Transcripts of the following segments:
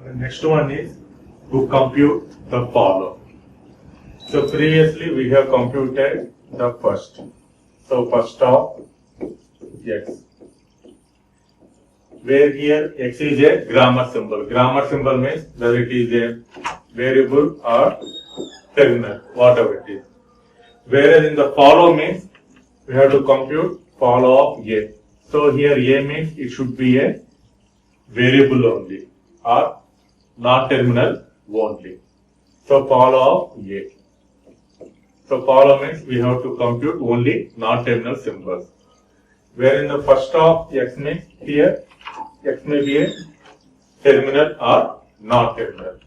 The next one is to compute the follow. So previously we have computed the first. So first of x, where here x is a grammar symbol. Grammar symbol means whether it is a variable or terminal, whatever it is. Whereas in the follow means we have to compute follow of a. So here a means it should be a variable only or non-terminal only. So follow of a. So follow means we have to compute only non-terminal symbols. Where in the first of x means here x may be a terminal or non-terminal.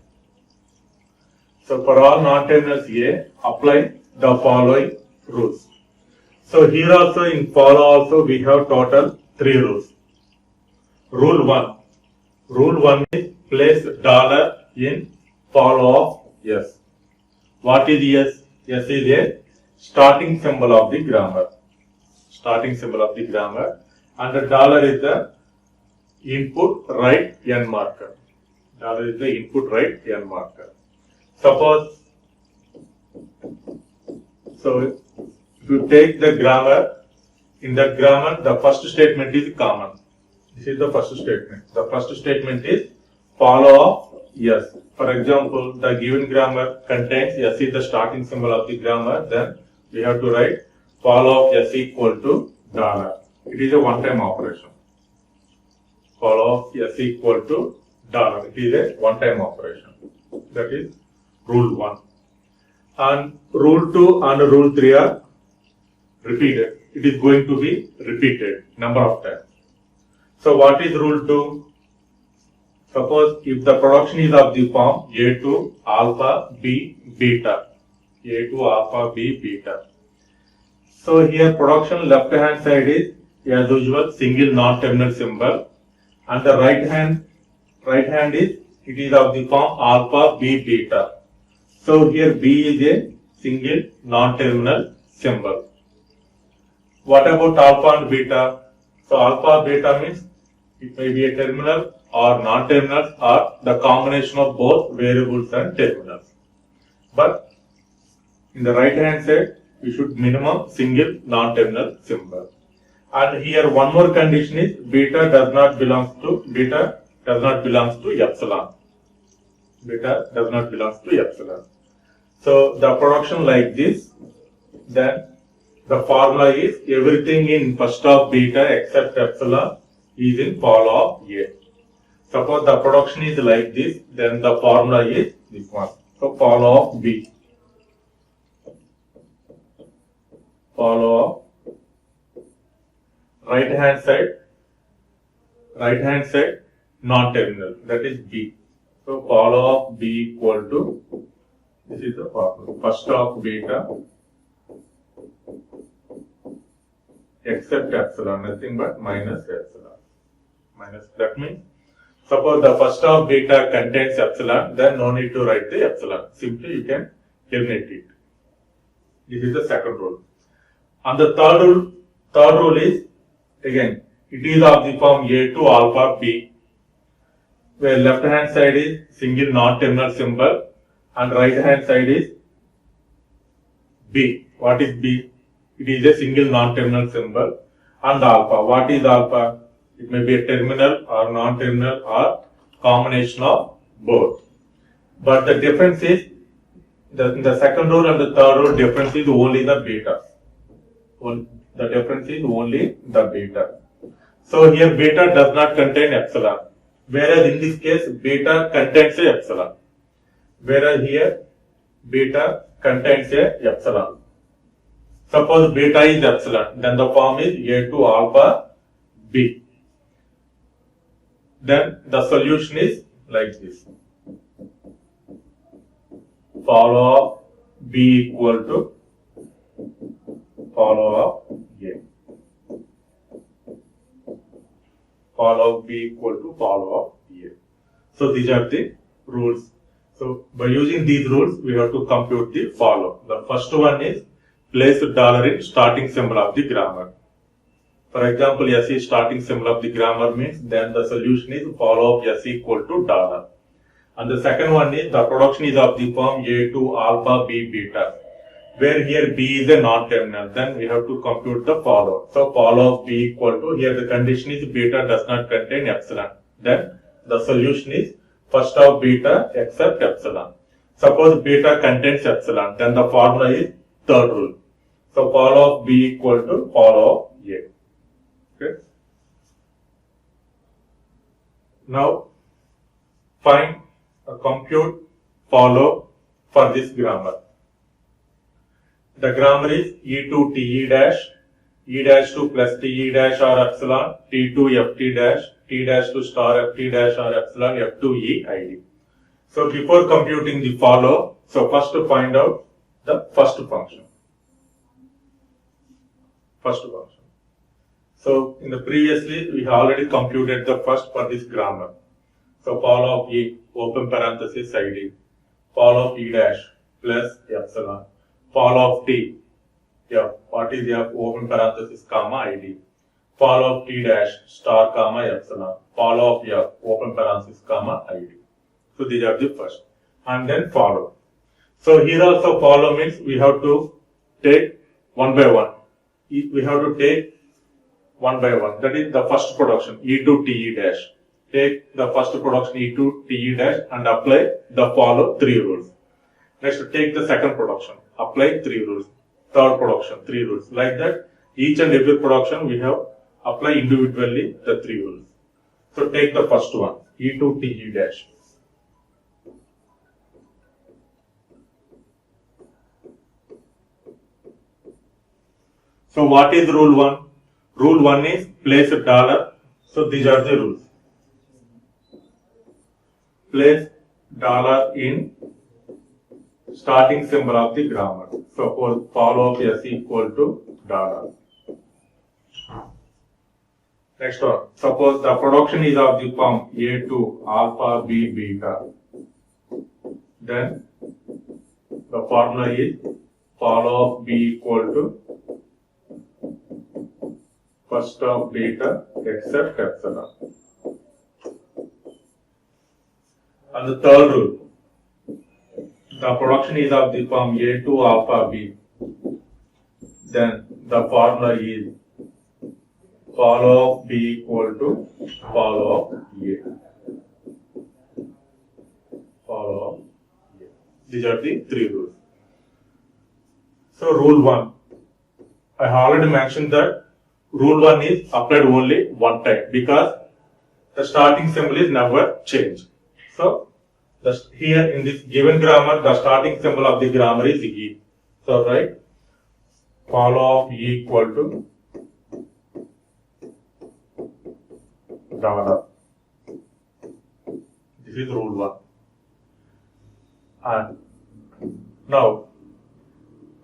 So for all non-terminals a, apply the following rules. So here also in follow also we have total 3 rules. Rule 1. Rule 1 is place dollar in follow of s. What is s? S is a starting symbol of the grammar. Starting symbol of the grammar. And the dollar is the input right n marker. Dollar is the input right n marker. Suppose, so if you take the grammar, in that grammar the first statement is common. This is the first statement. The first statement is follow of yes. For example, the given grammar contains s is the starting symbol of the grammar, then we have to write follow of s equal to dollar. It is a one-time operation. Follow of s equal to dollar. It is a one-time operation. That is rule 1. And rule 2 and rule 3 are repeated. It is going to be repeated number of times. So what is rule 2? Suppose if the production is of the form a to alpha b beta. A to alpha b beta. So here production left hand side is as usual single non-terminal symbol, and the right hand is it is of the form alpha b beta. So here b is a single non-terminal symbol. What about alpha and beta? So alpha beta means it may be a terminal or non-terminal or the combination of both variables and terminals. But in the right hand side we should minimum single non-terminal symbol. And here one more condition is beta does not belong to epsilon. Beta does not belong to epsilon. So the production like this, then the formula is everything in first of beta except epsilon is in follow of a. Suppose the production is like this, then the formula is this one. So follow of b. Follow of right hand side non-terminal, that is b. So follow of b equal to, this is the formula, first of beta except epsilon, nothing but minus epsilon. Minus, that means suppose the first of beta contains epsilon, then no need to write the epsilon. Simply you can eliminate it. This is the second rule. And the third rule is, again, it is of the form a to alpha b, where left hand side is single non-terminal symbol and right hand side is b. What is b? It is a single non-terminal symbol. And alpha. What is alpha? It may be a terminal or non-terminal or combination of both. But the difference is, in the second rule and the third rule, difference is only the beta. The difference is only the beta. So here beta does not contain epsilon. Whereas in this case, beta contains a epsilon. Whereas here, beta contains a epsilon. Suppose beta is epsilon, then the form is a to alpha b. Then the solution is like this. Follow of b equal to follow of a. Follow of b equal to follow of a. So these are the rules. So by using these rules, we have to compute the follow. The first one is place dollar in starting symbol of the grammar. For example, s is starting symbol of the grammar means then the solution is follow of s equal to dollar. And the second one is the production is of the form A2 alpha B beta, where here B is a non-terminal. Then we have to compute the follow. So follow of B equal to, here the condition is beta does not contain epsilon. Then the solution is first of beta except epsilon. Suppose beta contains epsilon, then the formula is third rule. So follow of B equal to follow of A. Okay. Now find or compute follow for this grammar. The grammar is E2 TE dash, E dash 2 plus TE dash or epsilon, T2 FT dash, T dash 2 star FT dash or epsilon, F2 E ID. So before computing the follow, so first to find out the first function. So in the previously we have already computed the first for this grammar. So follow of E open parenthesis ID, follow of E dash plus epsilon, follow of T, what is F open parenthesis comma ID, follow of T dash star comma epsilon, follow of F open parenthesis comma ID. So these are the first, and then follow. So here also follow means we have to take one by one. We have to take one by one. That is the first production E2 TE dash. Take the first production E2 TE dash and apply the follow 3 rules. Next, take the second production, apply 3 rules. Third production, 3 rules. Like that, each and every production we have apply individually the 3 rules. So take the first one, E2 TE dash. So what is rule 1? Rule 1 is place a dollar. So these are the rules. Place dollar in starting symbol of the grammar. Suppose follow of S equal to dollar. Next one. Suppose the production is of the form A2 alpha B beta. Then the formula is follow of B equal to first of beta except epsilon. And the third rule, the production is of the form A2 alpha B. Then the formula is follow of B equal to follow of A. Follow of A. These are the 3 rules. So rule 1, I have already mentioned that rule 1 is applied only one time because the starting symbol is never changed. So here in this given grammar, the starting symbol of the grammar is E. So right, follow of E equal to dollar. This is rule 1. And now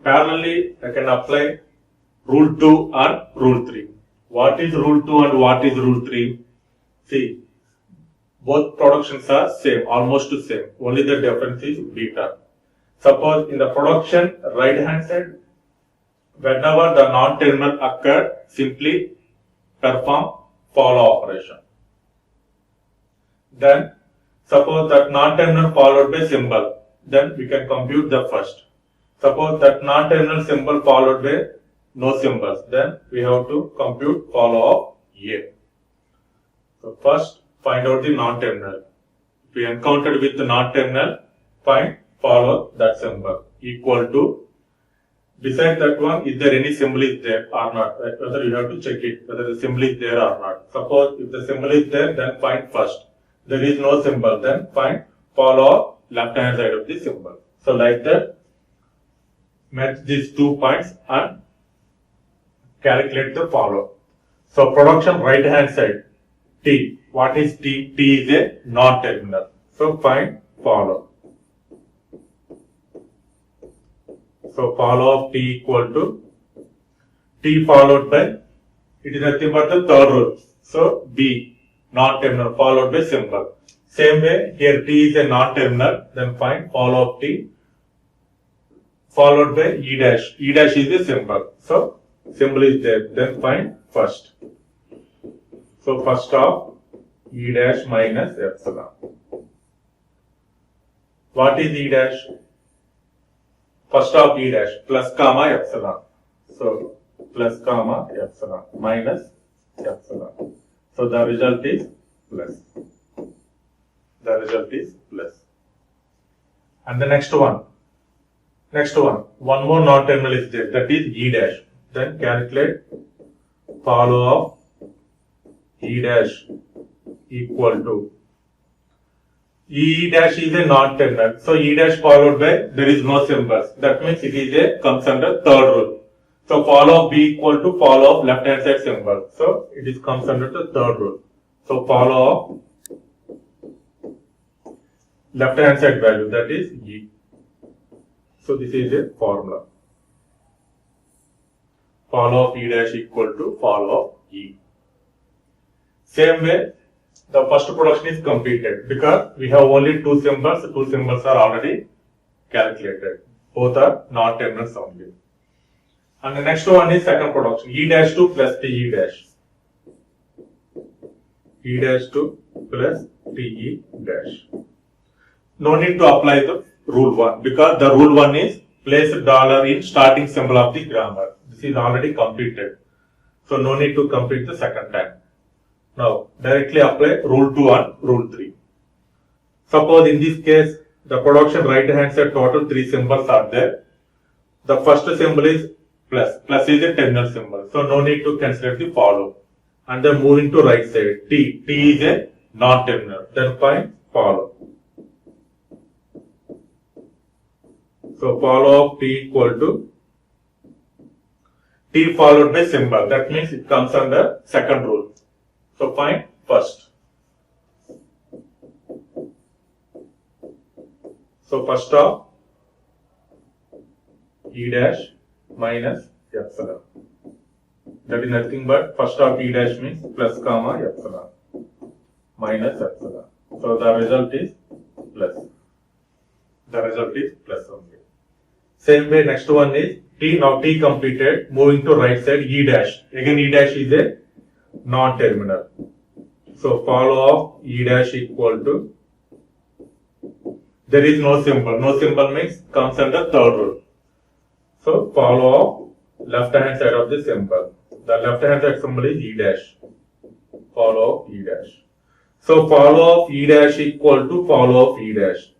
parallelly I can apply rule 2 and rule 3. What is rule 2 and what is rule 3? See, both productions are same, almost the same. Only the difference is beta. Suppose in the production right hand side, whenever the non-terminal occur, simply perform follow operation. Then suppose that non-terminal followed by symbol, then we can compute the first. Suppose that non-terminal symbol followed by no symbols, then we have to compute follow of A. So first find out the non-terminal. If we encountered with the non-terminal, find follow that symbol equal to, beside that one, is there any symbol is there or not? Whether you have to check it, whether the symbol is there or not. Suppose if the symbol is there, then find first. There is no symbol, then find follow left hand side of the symbol. So like that, match these 2 points and calculate the follow. So production right hand side, T. What is T? T is a non-terminal. So find follow. So follow of T equal to T followed by, it is nothing but the third rule. So B, non-terminal followed by symbol. Same way here T is a non-terminal, then find follow of T followed by E dash. E dash is a symbol. So symbol is there, then find first. So first of E dash minus epsilon. What is E dash? First of E dash plus comma epsilon. So plus comma epsilon minus epsilon. So the result is plus. The result is plus. And the next one. One more non-terminal is there. That is E dash. Then calculate follow of E dash equal to E dash is a non-terminal. So E dash followed by there is no symbols. That means it is a comes under third rule. So follow of B equal to follow of left hand side symbol. So it is comes under the third rule. So follow of left hand side value, that is E. So this is a formula. Follow of E dash equal to follow of E. Same way, the first production is completed because we have only two symbols. Two symbols are already calculated. Both are non-terminals only. And the next one is second production. E dash 2 plus TE dash. E dash 2 plus TE dash. No need to apply the rule 1 because the rule 1 is place dollar in starting symbol of the grammar. This is already completed. So no need to complete the second time. Now directly apply rule 2 on rule 3. Suppose in this case the production right hand side total 3 symbols are there. The first symbol is plus. Plus is a terminal symbol. So no need to consider the follow. And then moving to right side. T. T is a non-terminal. Then find follow. So follow of T equal to T followed by symbol. That means it comes under second rule. So find first. So first of E dash minus epsilon. That is nothing but first of E dash means plus comma epsilon minus epsilon. So the result is plus. The result is plus only. Same way next one is T. Now T completed. Moving to right side E dash. Again E dash is a non-terminal. So follow of E dash equal to there is no symbol. No symbol means comes under third rule. So follow of left hand side of the symbol. The left hand side symbol is E dash. Follow of E dash. So follow of E dash equal to follow of E dash.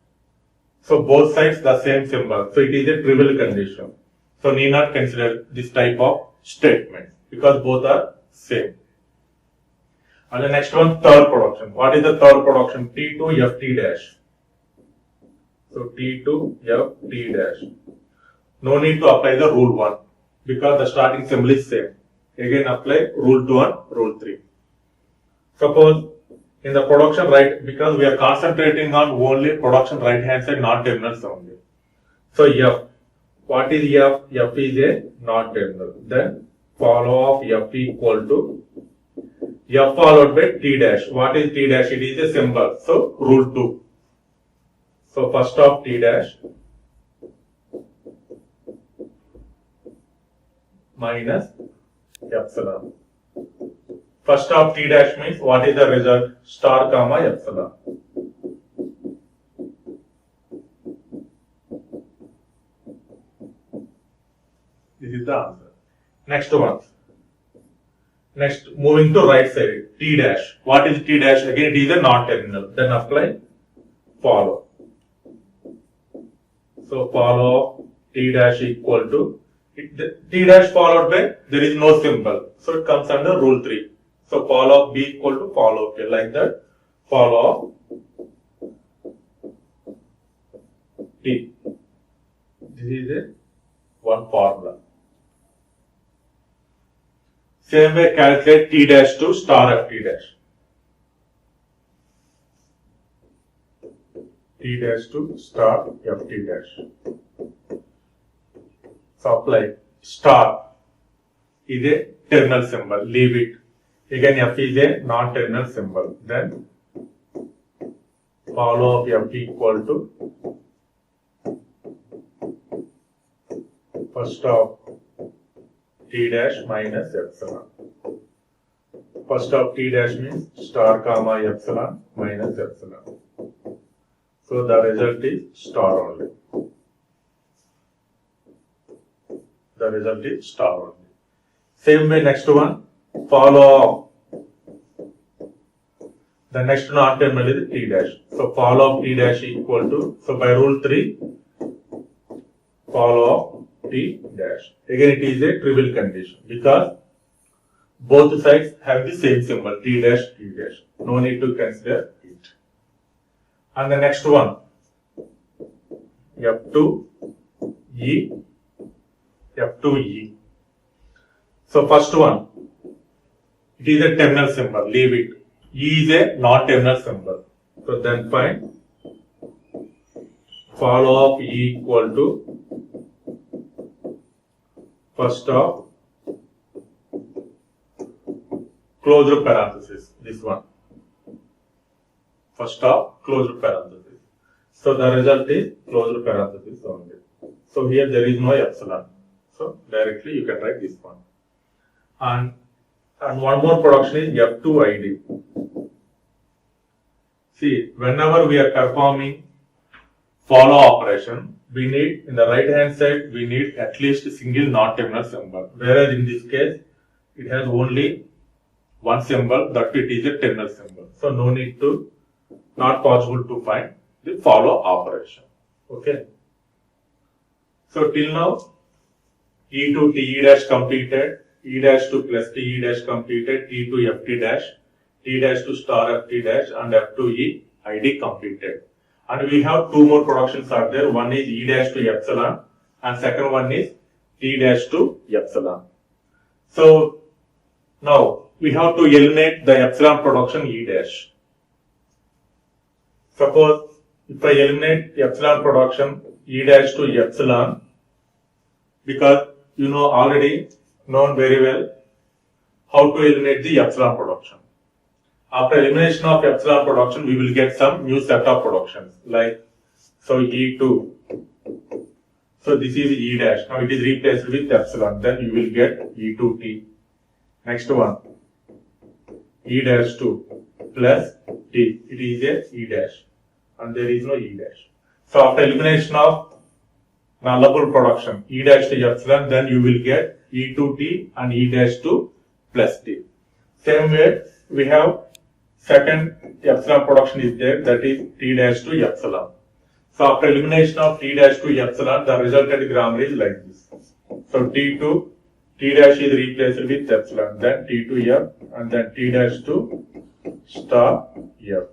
So both sides the same symbol. So it is a trivial condition. So need not consider this type of statement because both are same. And the next one, third production. What is the third production? T to Ft dash. So T to Ft dash. No need to apply the rule 1 because the starting symbol is same. Again apply rule 2 and rule 3. Suppose in the production right, because we are concentrating on only production right hand side non-terminals only. So F. What is F? F is a non-terminal. Then follow of F equal to F followed by T dash. What is T dash? It is a symbol. So rule 2. So first of T dash minus epsilon. First of T dash means what is the result? Star comma epsilon. This is the answer. Next one. Next, moving to right side, T dash. What is T dash? Again, it is a non-terminal. Then apply follow. So follow T dash equal to T dash followed by there is no symbol. So it comes under rule 3. So follow B equal to follow K, like that. Follow T. This is a one formula. Same way calculate T dash to star Ft dash. T dash to star Ft dash. So apply star is a terminal symbol. Leave it. Again F is a non-terminal symbol. Then follow of F equal to first of T dash minus epsilon. First of T dash means star comma epsilon minus epsilon. So the result is star only. The result is star only. Same way, next one, follow of. The next non-terminal is T dash. So follow of T dash equal to, so by rule 3, follow of T dash. Again, it is a trivial condition because both sides have the same symbol, T dash, T dash. No need to consider it. And the next one, F2E, F2E. So first one, it is a terminal symbol, leave it. E is a non-terminal symbol. So then find follow of E equal to first of closed parenthesis, this one. First of closed parenthesis. So the result is closed parenthesis only. So here there is no epsilon. So directly you can write this one. And one more production is F2ID. See, whenever we are performing follow operation, we need, in the right hand side, we need at least a single non-terminal symbol. Whereas in this case, it has only one symbol, that it is a terminal symbol. So no need to, not possible to find the follow operation. Okay. So till now, E to T E dash completed, E dash to plus T E dash completed, T to F T dash, T dash to star F T dash, and F to E ID completed. And we have two more productions are there. One is E dash to epsilon, and second one is T dash to epsilon. So now we have to eliminate the epsilon production E dash. Suppose if I eliminate epsilon production E dash to epsilon, because you know already known very well how to eliminate the epsilon production. After elimination of epsilon production, we will get some new set of productions like, so E2. So this is E dash. Now it is replaced with epsilon. Then you will get E2T. Next one, E dash 2 plus T. It is a E dash. And there is no E dash. So after elimination of nullable production, E dash to epsilon, then you will get E2T and E dash 2 plus T. Same way, we have second epsilon production is there, that is T dash to epsilon. So after elimination of T dash to epsilon, the resultant grammar is like this. So T dash is replaced with epsilon, then T to F, and then T dash to star F.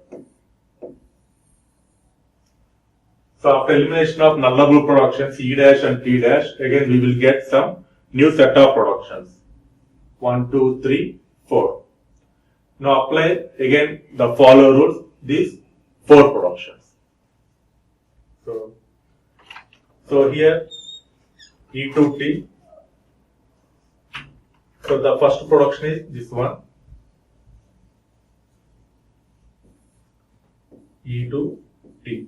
So after elimination of nullable productions, E dash and T dash, again we will get some new set of productions. 1, 2, 3, 4. Now apply again the follow rules, these 4 productions. So here E to T. So the first production is this one. E to T.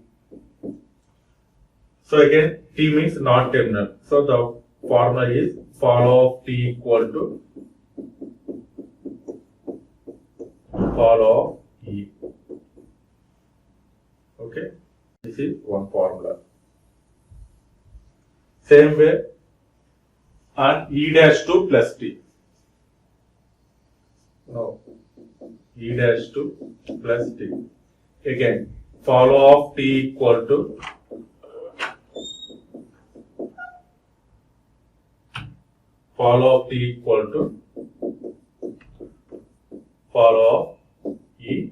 So again T means non-terminal. So the formula is follow of T equal to follow of E. Okay, this is one formula. Same way, and E dash 2 plus T. No, E dash 2 plus T. Again, follow of T equal to follow of T equal to follow of E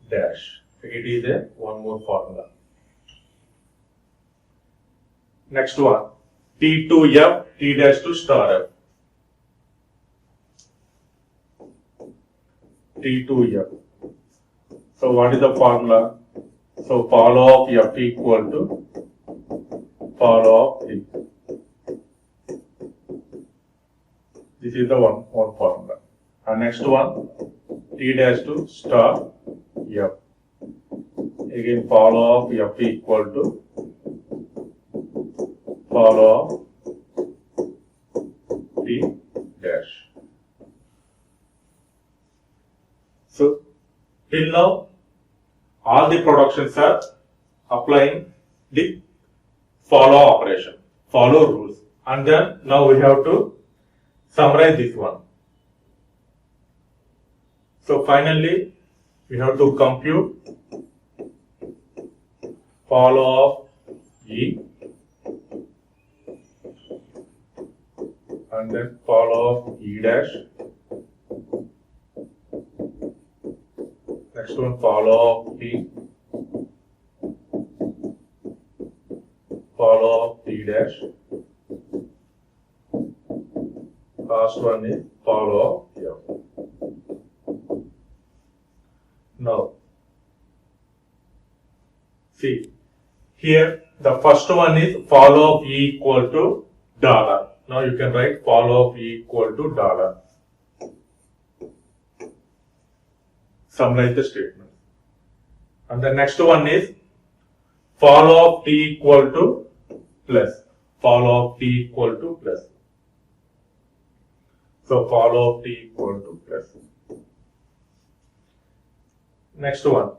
dash. It is a one more formula. Next one, T to F, T dash to star F. T to F. So what is the formula? So follow of F equal to follow of T. This is the one formula. And next one, T dash to star F. Again, follow of F equal to follow of T dash. So till now, all the productions are applying the follow operation, follow rules. And then now we have to summarize this one. So finally, we have to compute follow of E and then follow of E dash. Next one, follow of T, follow of T dash. Last one is follow of F. Now, see, here the first one is follow of E equal to dollar. Now you can write follow of E equal to dollar. Summarize the statement. And the next one is follow of T equal to plus. Follow of T equal to plus. So follow of T equal to plus. Next one.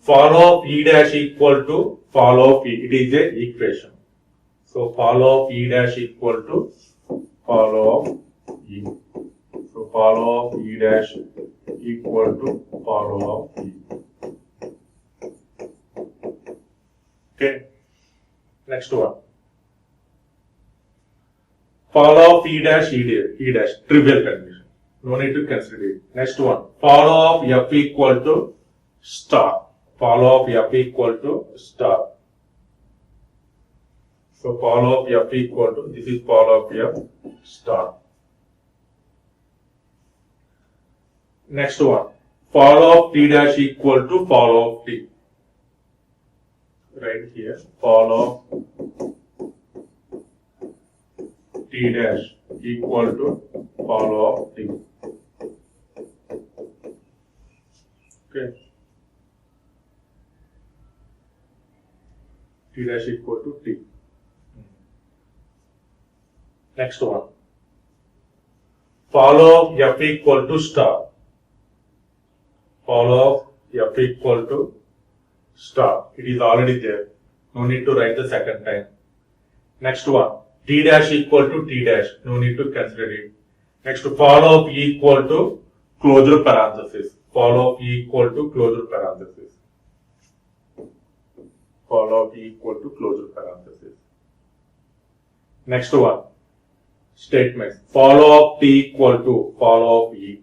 Follow of E dash equal to follow of E. It is a equation. So follow of E dash equal to follow of E. So follow of E dash equal to follow of E. Okay. Next one. Follow of E dash, E dash, trivial condition. No need to consider it. Next one. Follow of F equal to star. Follow of F equal to star. So follow of F equal to, this is follow of F star. Next one. Follow of T dash equal to follow of T. Right here. Follow of T dash equal to follow of T. Okay. T dash equal to T. Next one. Follow of F equal to star. Follow of F equal to star. It is already there. No need to write the second time. Next one. T dash equal to T dash. No need to consider it. Next, follow of E equal to closure parenthesis. Follow of E equal to closure parenthesis. Follow of E equal to closure parenthesis. Next one. Statements. Follow of T equal to follow of E.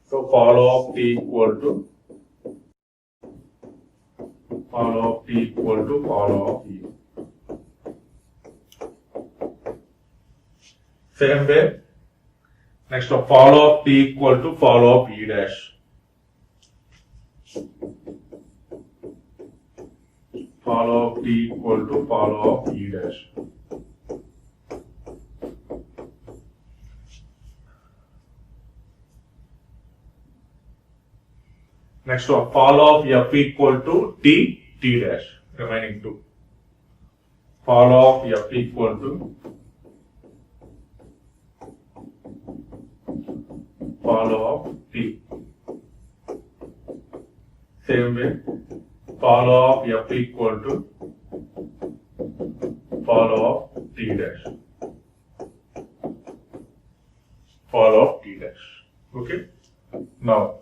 So follow of T equal to follow of T equal to follow of E. Same way. Next, follow of T equal to follow of E dash. Follow of T equal to follow of E dash. Next one, follow of F equal to T, T dash, remaining two. Follow of F equal to follow of T. Same way, follow of F equal to follow of T dash. Follow of T dash. Okay. Now,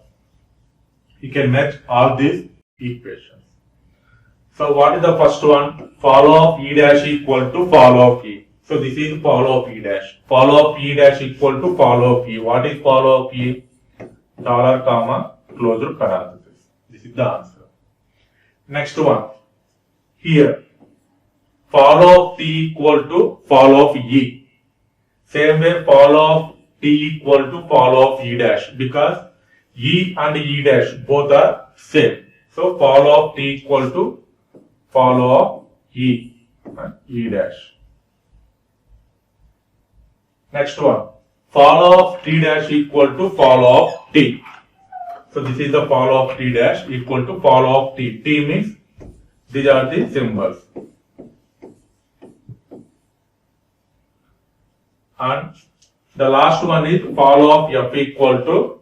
you can match all these equations. So what is the first one? Follow of E dash equal to follow of E. So this is follow of E dash. Follow of E dash equal to follow of E. What is follow of E? Dollar comma closure parenthesis. This is the answer. Next one. Here. Follow of T equal to follow of E. Same way follow of T equal to follow of E dash, because E and E dash both are same. So follow of T equal to follow of E and E dash. Next one. Follow of T dash equal to follow of T. So this is the follow of T dash equal to follow of T. T means these are the symbols. And the last one is follow of F equal to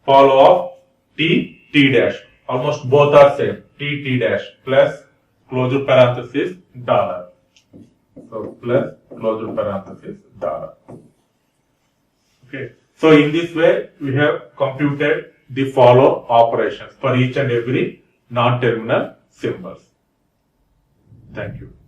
follow of T, T dash. Almost both are same. T dash plus closure parenthesis dollar. So plus closure parenthesis dollar. Okay. So in this way, we have computed the follow operations for each and every non-terminal symbols. Thank you.